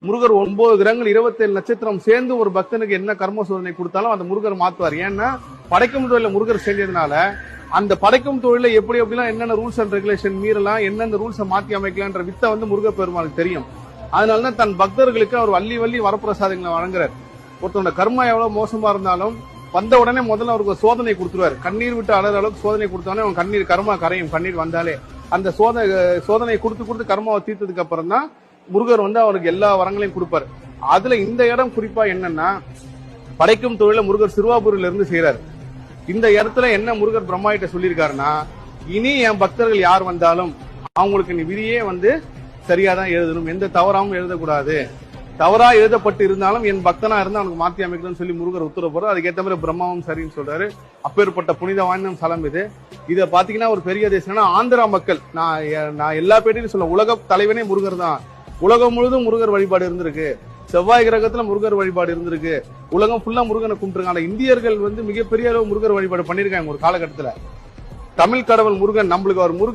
முருகர் 9 கிரகங்கள் 27 நட்சத்திரம் சேர்ந்து ஒரு பக்தனுக்கு என்ன கர்ம சோதனை கொடுத்தாலும் அந்த முருகர் மாத்துவார். ஏன்னா படைக்கும் தொழில முருகர் செஞ்சதுனால அந்த படைக்கும் தொழில எப்படி எப்படிலாம் என்னென்ன ரூல்ஸ் அண்ட் ரெகுலேஷன் மீறலாம், என்னென்ன ரூல்ஸை மாத்தி அமைக்கலான்ற வித்தை முருகர் பெருமாளுக்கு தெரியும். அதனாலதான் தன் பக்தர்களுக்கு அவர் வள்ளி வள்ளி வரப்பிரசாதங்களை வழங்குறார். ஒருத்தனோட கர்மா எவ்வளவு மோசமா இருந்தாலும் வந்த உடனே முதல்ல அவருக்கு சோதனை கொடுத்துருவாரு. கண்ணீர் விட்டு அழற அளவுக்கு சோதனை கொடுத்தோடனே அவன் கண்ணீர் கர்மா கரையும். கண்ணீர் வந்தாலே அந்த சோதனை கொடுத்து கர்மாவை தீர்த்ததுக்கு அப்புறம் தான் முருகர் அவருக்கு எல்லா வரங்களையும் கொடுப்பாரு. அதுல இந்த இடம் குறிப்பா என்னன்னா, படைக்கும் தொழில முருகர் சிறுவாபுரியில இருந்து செய்யறாரு. இந்த இடத்துல என்ன முருகர் பிரம்மாயிட்ட சொல்லியிருக்காருன்னா, இனி என் பக்தர்கள் யார் வந்தாலும் அவங்களுக்கு நீ விதியே சரியாதான் எழுதணும், எந்த தவறாவும் எழுதக்கூடாது, தவறா எழுதப்பட்டு இருந்தாலும் என் பக்தனா இருந்தா அவனுக்கு மாத்தி அமைக்கணும்னு சொல்லி முருகர் உத்தரவு போறாரு. அதுக்கேற்ற மாதிரி பிரம்மாவும் சரின்னு சொல்றாரு. அப்பேற்பட்ட புனித வாய்ந்த ஸ்தலம் இது. இதை பாத்தீங்கன்னா ஒரு பெரிய தேசம்னா ஆந்திரா மக்கள், நான் எல்லா பேட்டையும் சொல்ல, உலக தலைவனே முருகர் தான். உலகம் முழுதும் முருகர் வழிபாடு இருந்திருக்கு. செவ்வாய் கிரகத்துல முருகர் வழிபாடு இருந்திருக்கு. உலகம் ஃபுல்லா முருகனை கும்பிட்டுருக்காங்க. இந்தியர்கள் மிகப்பெரிய அளவு முருகர் வழிபாடு பண்ணிருக்காங்க ஒரு காலகட்டத்துல. தமிழ் கடவுள் முருகன் நம்மளுக்கு அவர் முருகன்